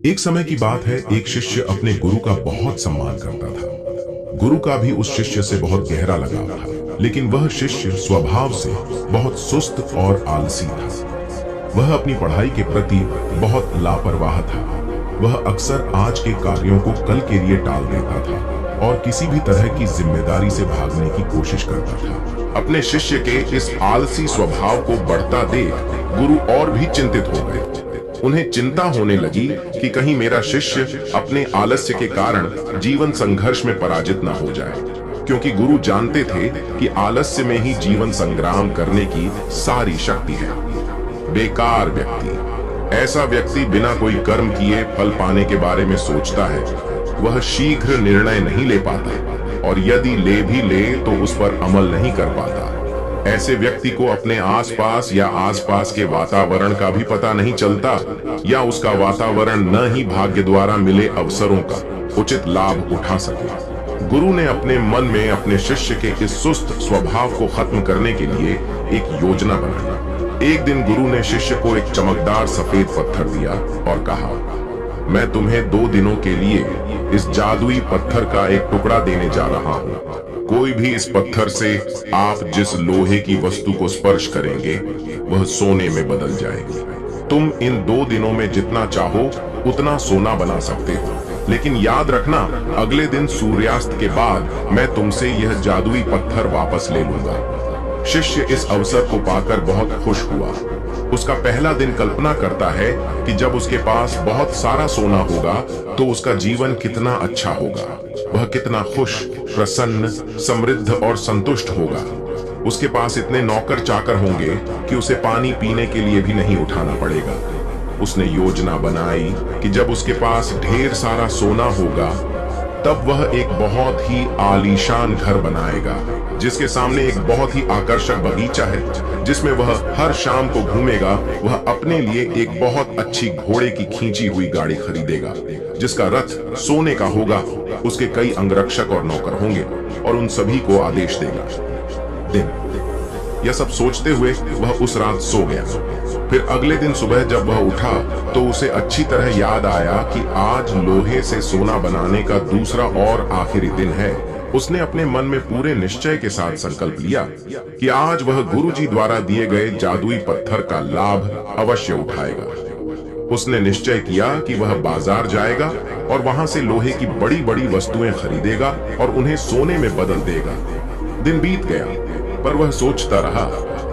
एक समय की बात है, एक शिष्य अपने गुरु का बहुत सम्मान करता था। गुरु का भी उस शिष्य से बहुत गहरा लगाव था, लेकिन वह शिष्य स्वभाव से बहुत सुस्त और आलसी था। वह अपनी पढ़ाई के प्रति बहुत लापरवाह था। वह अक्सर आज के कार्यों को कल के लिए टाल देता था और किसी भी तरह की जिम्मेदारी से भागने की कोशिश करता था। अपने शिष्य के इस आलसी स्वभाव को बढ़ता देख गुरु और भी चिंतित हो गए। उन्हें चिंता होने लगी कि कहीं मेरा शिष्य अपने आलस्य के कारण जीवन संघर्ष में पराजित न हो जाए, क्योंकि गुरु जानते थे कि आलस्य में ही जीवन संग्राम करने की सारी शक्ति है। बेकार व्यक्ति, ऐसा व्यक्ति बिना कोई कर्म किए फल पाने के बारे में सोचता है। वह शीघ्र निर्णय नहीं ले पाता और यदि ले भी ले तो उस पर अमल नहीं कर पाता। ऐसे व्यक्ति को अपने आसपास या आसपास के वातावरण का भी पता नहीं चलता, या उसका वातावरण न ही भाग्य द्वारा मिले अवसरों का उचित लाभ उठा सके। गुरु ने अपने मन में अपने शिष्य के इस सुस्त स्वभाव को खत्म करने के लिए एक योजना बनाई। एक दिन गुरु ने शिष्य को एक चमकदार सफेद पत्थर दिया और कहा, मैं तुम्हें 2 दिनों के लिए इस जादुई पत्थर का एक टुकड़ा देने जा रहा हूँ। कोई भी इस पत्थर से आप जिस लोहे की वस्तु को स्पर्श करेंगे वह सोने में बदल जाएगी। तुम इन 2 दिनों में जितना चाहो उतना सोना बना सकते हो, लेकिन याद रखना, अगले दिन सूर्यास्त के बाद मैं तुमसे यह जादुई पत्थर वापस ले लूंगा। शिष्य इस अवसर को पाकर बहुत खुश हुआ। उसका पहला दिन कल्पना करता है कि जब उसके पास बहुत सारा सोना होगा तो उसका जीवन कितना अच्छा होगा। वह कितना खुश, प्रसन्न, समृद्ध और संतुष्ट होगा। उसके पास इतने नौकर चाकर होंगे कि उसे पानी पीने के लिए भी नहीं उठाना पड़ेगा। उसने योजना बनाई कि जब उसके पास ढेर सारा सोना होगा तब वह एक बहुत ही आलीशान घर बनाएगा, जिसके सामने एक बहुत ही आकर्षक बगीचा है, जिसमें वह हर शाम को घूमेगा। वह अपने लिए एक बहुत अच्छी घोड़े की खींची हुई गाड़ी खरीदेगा, जिसका रथ सोने का होगा। उसके कई अंगरक्षक और नौकर होंगे और उन सभी को आदेश देगा। दिन यह सब सोचते हुए वह उस रात सो गया। फिर अगले दिन सुबह जब वह उठा तो उसे अच्छी तरह याद आया कि आज लोहे से सोना बनाने का दूसरा और आखिरी दिन है। उसने अपने मन में पूरे निश्चय के साथ संकल्प लिया कि आज वह गुरुजी द्वारा दिए गए जादुई पत्थर का लाभ अवश्य उठाएगा। उसने निश्चय किया कि वह बाजार जाएगा और वहां से लोहे की बड़ी बड़ी वस्तुएं खरीदेगा और उन्हें सोने में बदल देगा। दिन बीत गया, पर वह सोचता रहा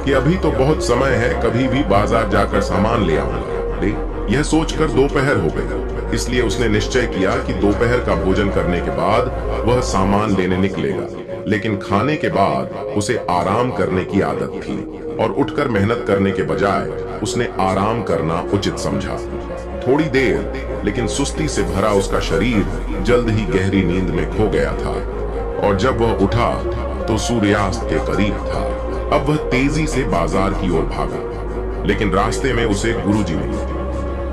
कि अभी तो बहुत समय है, कभी भी बाजार जाकर सामान ले आऊंगा। यह सोचकर दोपहर हो गई, इसलिए उसने निश्चय किया कि दोपहर का भोजन करने के बाद वह सामान लेने निकलेगा। लेकिन खाने के बाद उसे आराम करने की आदत थी और उठकर मेहनत करने के बजाय उसने आराम करना उचित समझा। थोड़ी देर, लेकिन सुस्ती से भरा उसका शरीर जल्द ही गहरी नींद में खो गया था और जब वह उठा तो सूर्यास्त के करीब था। अब वह तेजी से बाजार की ओर भागा, लेकिन रास्ते में उसे गुरुजी मिले।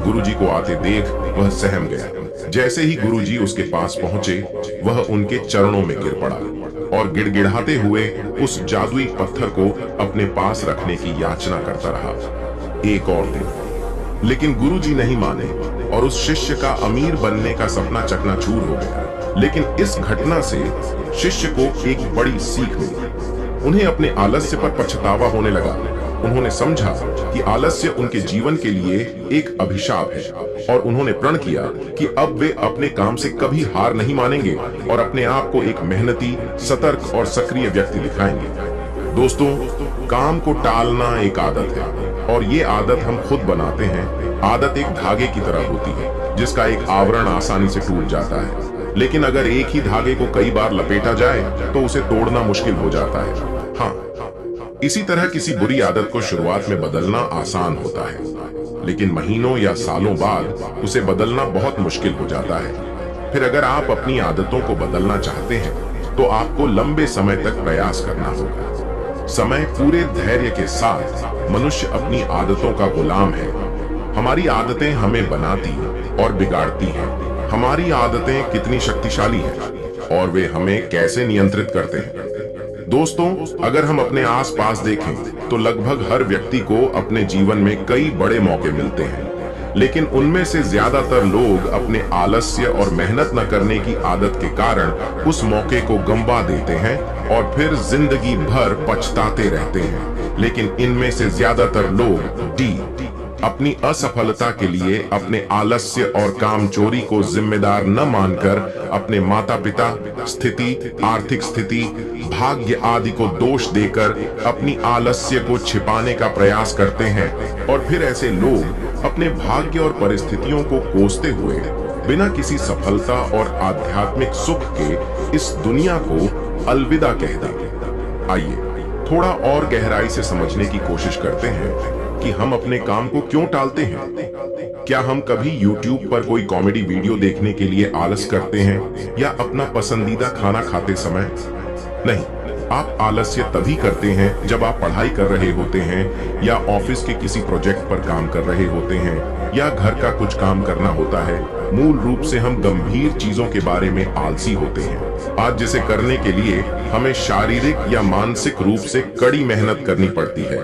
गुरुजी को आते देख वह सहम गया। जैसे ही गुरुजी उसके पास पहुंचे, वह उनके चरणों में गिर पड़ा और गिड़गिड़ाते हुए उस जादुई पत्थर को अपने पास रखने की याचना करता रहा। एक और दिन, लेकिन गुरुजी नहीं माने और उस शिष्य का अमीर बनने का सपना चकनाचूर हो गया। लेकिन इस घटना से शिष्य को एक बड़ी सीख मिली। उन्हें अपने आलस्य पर पछतावा होने लगा। उन्होंने समझा कि आलस्य उनके जीवन के लिए एक अभिशाप है और उन्होंने प्रण किया कि अब वे अपने काम से कभी हार नहीं मानेंगे और अपने आप को एक मेहनती, सतर्क और सक्रिय व्यक्ति दिखाएंगे। दोस्तों, काम को टालना एक आदत है और ये आदत हम खुद बनाते हैं। आदत एक धागे की तरह होती है जिसका एक आवरण आसानी से टूट जाता है, लेकिन अगर एक ही धागे को कई बार लपेटा जाए तो उसे तोड़ना मुश्किल हो जाता है। हाँ, इसी तरह किसी बुरी आदत को शुरुआत में बदलना आसान होता है, लेकिन महीनों या सालों बाद उसे बदलना बहुत मुश्किल हो जाता है। फिर अगर आप अपनी आदतों को बदलना चाहते हैं तो आपको लंबे समय तक प्रयास करना होगा। समय पूरे धैर्य के साथ मनुष्य अपनी आदतों का गुलाम है। हमारी आदतें हमें बनाती और बिगाड़ती हैं। हमारी आदतें कितनी शक्तिशाली हैं और वे हमें कैसे नियंत्रित करते हैं। दोस्तों, अगर हम अपने आसपास देखें तो लगभग हर व्यक्ति को अपने जीवन में कई बड़े मौके मिलते हैं, लेकिन उनमें से ज्यादातर लोग अपने आलस्य और मेहनत न करने की आदत के कारण उस मौके को गंवा देते हैं और फिर जिंदगी भर पछताते रहते हैं। लेकिन इनमें से ज्यादातर लोग डी अपनी असफलता के लिए अपने आलस्य और कामचोरी को जिम्मेदार न मानकर अपने माता पिता, स्थिति, आर्थिक स्थिति, भाग्य आदि को दोष देकर अपनी आलस्य को छिपाने का प्रयास करते हैं। और फिर ऐसे लोग अपने भाग्य और परिस्थितियों को कोसते हुए बिना किसी सफलता और आध्यात्मिक सुख के इस दुनिया को अलविदा कह देते। आइए थोड़ा और गहराई से समझने की कोशिश करते हैं कि हम अपने काम को क्यों टालते हैं। क्या हम कभी YouTube पर कोई कॉमेडी वीडियो देखने के लिए आलस करते हैं या अपना पसंदीदा खाना खाते समय? नहीं, आप आलस्य तभी करते हैं जब आप पढ़ाई कर रहे होते हैं या ऑफिस के किसी प्रोजेक्ट पर काम कर रहे होते हैं या घर का कुछ काम करना होता है। मूल रूप से हम गंभीर चीजों के बारे में आलसी होते हैं। आज जिसे करने के लिए हमें शारीरिक या मानसिक रूप से कड़ी मेहनत करनी पड़ती है।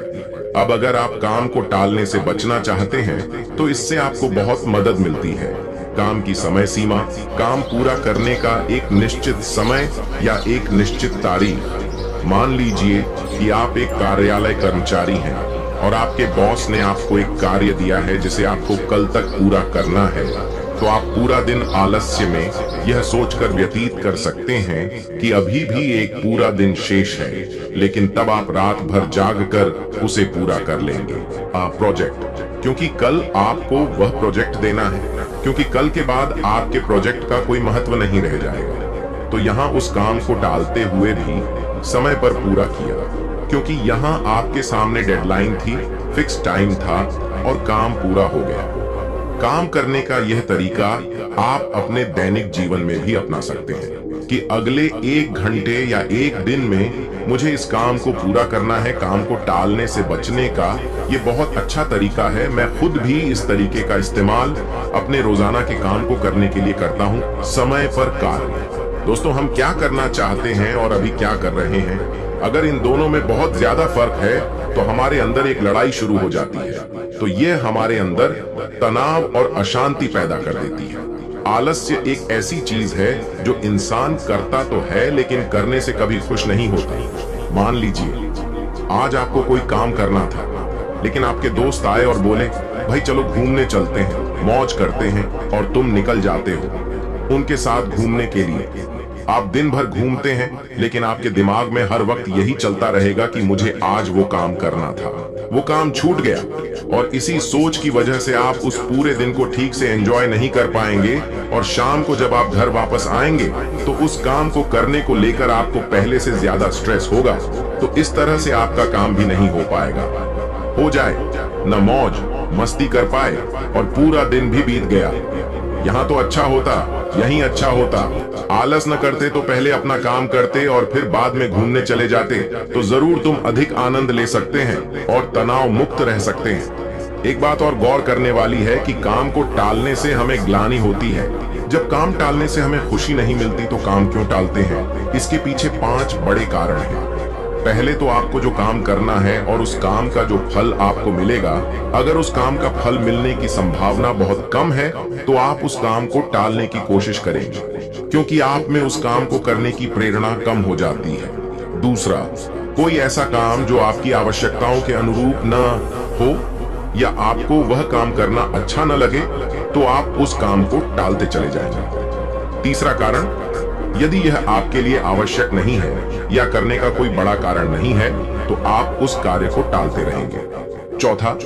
अब अगर आप काम को टालने से बचना चाहते हैं तो इससे आपको बहुत मदद मिलती है। काम की समय सीमा, काम पूरा करने का एक निश्चित समय या एक निश्चित तारीख। मान लीजिए कि आप एक कार्यालय कर्मचारी हैं और आपके बॉस ने आपको एक कार्य दिया है जिसे आपको कल तक पूरा करना है, तो आप पूरा दिन आलस्य में यह सोचकर व्यतीत कर सकते हैं कि अभी भी एक पूरा दिन शेष है, लेकिन तब आप रात भर जागकर उसे पूरा कर लेंगे। प्रोजेक्ट, क्योंकि कल आपको वह प्रोजेक्ट देना है, क्योंकि कल के बाद आपके प्रोजेक्ट का कोई महत्व नहीं रह जाएगा। तो यहाँ उस काम को टालते हुए भी समय पर पूरा किया, क्योंकि यहाँ आपके सामने डेडलाइन थी, फिक्स टाइम था और काम पूरा हो गया। काम करने का यह तरीका आप अपने दैनिक जीवन में भी अपना सकते हैं कि अगले 1 घंटे या 1 दिन में मुझे इस काम को पूरा करना है। काम को टालने से बचने का ये बहुत अच्छा तरीका है। मैं खुद भी इस तरीके का इस्तेमाल अपने रोजाना के काम को करने के लिए करता हूँ। समय पर कार्य। दोस्तों, हम क्या करना चाहते हैं और अभी क्या कर रहे हैं, अगर इन दोनों में बहुत ज्यादा फर्क है तो हमारे अंदर एक लड़ाई शुरू हो जाती है। तो यह हमारे अंदर तनाव और अशांति पैदा कर देती है। आलस्य एक ऐसी चीज है जो इंसान करता तो है लेकिन करने से कभी खुश नहीं होता। मान लीजिए आज आपको कोई काम करना था, लेकिन आपके दोस्त आए और बोले, भाई चलो घूमने चलते हैं, मौज करते हैं, और तुम निकल जाते हो उनके साथ घूमने के लिए। आप दिन भर घूमते हैं लेकिन आपके दिमाग में हर वक्त यही चलता रहेगा कि मुझे आज वो काम करना था, वो काम छूट गया, और इसी सोच की वजह से आप उस पूरे दिन को ठीक से एंजॉय नहीं कर पाएंगे। और शाम को जब आप घर वापस आएंगे तो उस काम को करने को लेकर आपको पहले से ज्यादा स्ट्रेस होगा। तो इस तरह से आपका काम भी नहीं हो पाएगा। हो जाए न मौज मस्ती कर पाए और पूरा दिन भी बीत गया। यहाँ तो अच्छा होता, यहीं अच्छा होता, आलस न करते तो पहले अपना काम करते और फिर बाद में घूमने चले जाते, तो जरूर तुम अधिक आनंद ले सकते हैं और तनाव मुक्त रह सकते हैं। एक बात और गौर करने वाली है कि काम को टालने से हमें ग्लानि होती है। जब काम टालने से हमें खुशी नहीं मिलती तो काम क्यों टालते हैं? इसके पीछे 5 बड़े कारण हैं। पहले तो आपको जो काम करना है और उस काम का जो फल आपको मिलेगा, अगर उस काम का फल मिलने की संभावना बहुत कम है तो आप उस काम को टालने की कोशिश करेंगे, क्योंकि आप में उस काम को करने की प्रेरणा कम हो जाती है। दूसरा, कोई ऐसा काम जो आपकी आवश्यकताओं के अनुरूप न हो या आपको वह काम करना अच्छा न लगे तो आप उस काम को टालते चले जाएंगे। तीसरा कारण, यदि यह आपके लिए आवश्यक नहीं है या करने का कोई बड़ा कारण नहीं है तो आप उस कार्य को टालते रहेंगे। चौथा,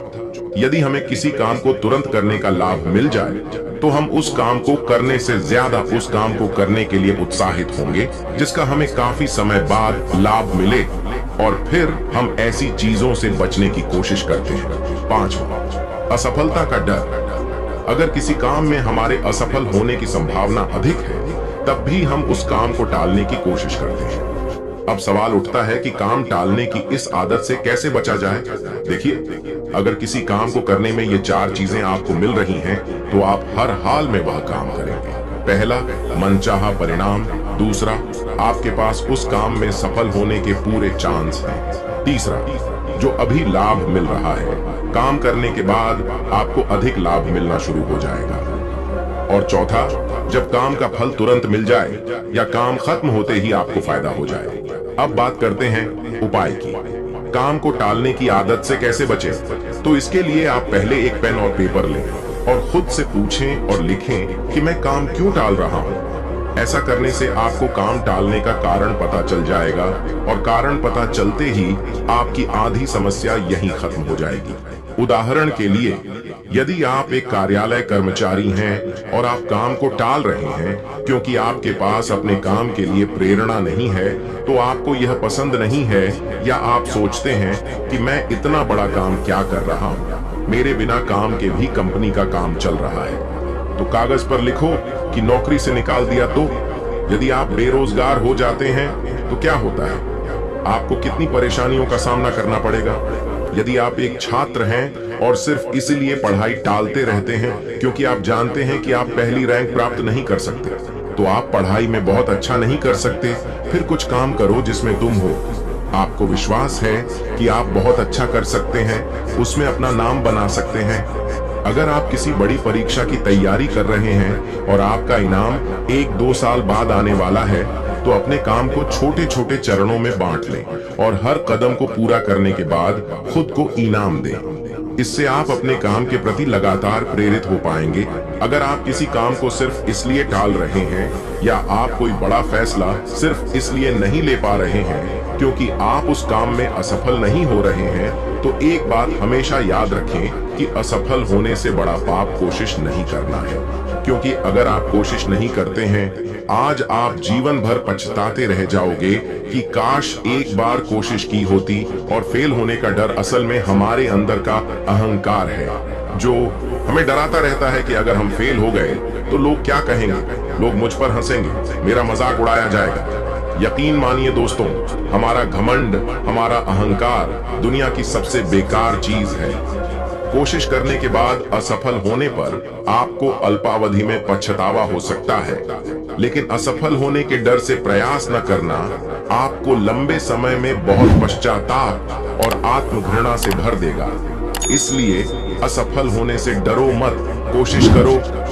यदि हमें किसी काम को तुरंत करने का लाभ मिल जाए तो हम उस काम को करने से ज्यादा उस काम को करने के लिए उत्साहित होंगे जिसका हमें काफी समय बाद लाभ मिले, और फिर हम ऐसी चीजों से बचने की कोशिश करते हैं। पांचवा, असफलता का डर। अगर किसी काम में हमारे असफल होने की संभावना अधिक है तब भी हम उस काम को टालने की कोशिश करते हैं। अब सवाल उठता है कि काम टालने की इस आदत से कैसे बचा जाए। देखिए, अगर किसी काम को करने में ये 4 चीजें आपको मिल रही हैं तो आप हर हाल में वह काम करेंगे। पहला, मनचाहा परिणाम। दूसरा, आपके पास उस काम में सफल होने के पूरे चांस हैं। तीसरा, जो अभी लाभ मिल रहा है, काम करने के बाद आपको अधिक लाभ मिलना शुरू हो जाएगा। और चौथा, जब काम का फल तुरंत मिल जाए या काम खत्म होते ही आपको फायदा हो जाए। अब बात करते हैं उपाय की। काम को टालने की आदत से कैसे बचें? तो इसके लिए आप पहले एक पेन और पेपर लें और खुद से पूछें और लिखें कि मैं काम क्यों टाल रहा हूं। ऐसा करने से आपको काम टालने का कारण पता चल जाएगा और कारण पता चलते ही आपकी आधी समस्या यहीं खत्म हो जाएगी। उदाहरण के लिए, यदि आप एक कार्यालय कर्मचारी हैं और आप काम को टाल रहे हैं क्योंकि आपके पास अपने काम के लिए प्रेरणा नहीं है, तो आपको यह पसंद नहीं है, या आप सोचते हैं कि मैं इतना बड़ा काम क्या कर रहा हूं, मेरे बिना काम के भी कंपनी का काम चल रहा है, तो कागज पर लिखो कि नौकरी से निकाल दिया। तो यदि आप बेरोजगार हो जाते हैं तो क्या होता है? आपको कितनी परेशानियों का सामना करना पड़ेगा। यदि आप एक छात्र हैं और सिर्फ इसलिए पढ़ाई टालते रहते हैं क्योंकि आप जानते हैं कि आप पहली रैंक प्राप्त नहीं कर सकते, तो आप पढ़ाई में बहुत अच्छा नहीं कर सकते। फिर कुछ काम करो जिसमें तुम हो, आपको विश्वास है कि आप बहुत अच्छा कर सकते हैं, उसमें अपना नाम बना सकते हैं। अगर आप किसी बड़ी परीक्षा की तैयारी कर रहे हैं और आपका इनाम 1-2 साल बाद आने वाला है, तो अपने काम को छोटे छोटे चरणों में बांट लें और हर कदम को पूरा करने के बाद खुद को इनाम दें। इससे आप अपने काम के प्रति लगातार प्रेरित हो पाएंगे। अगर आप किसी काम को सिर्फ इसलिए टाल रहे हैं या आप कोई बड़ा फैसला सिर्फ इसलिए नहीं ले पा रहे हैं क्योंकि आप उस काम में असफल नहीं हो रहे हैं, तो एक बात हमेशा याद रखें कि असफल होने से बड़ा पाप कोशिश नहीं करना है। क्योंकि अगर आप कोशिश नहीं करते हैं, आज आप जीवन भर पछताते रह जाओगे कि काश एक बार कोशिश की होती। और फेल होने का डर असल में हमारे अंदर का अहंकार है, जो हमें डराता रहता है कि अगर हम फेल हो गए तो लोग क्या कहेंगे, लोग मुझ पर हंसेंगे, मेरा मजाक उड़ाया जाएगा। यकीन मानिए दोस्तों, हमारा घमंड, हमारा अहंकार दुनिया की सबसे बेकार चीज है। कोशिश करने के बाद असफल होने पर आपको अल्पावधि में पछतावा हो सकता है, लेकिन असफल होने के डर से प्रयास न करना आपको लंबे समय में बहुत पश्चाताप और आत्मघृणा से भर देगा। इसलिए असफल होने से डरो मत, कोशिश करो।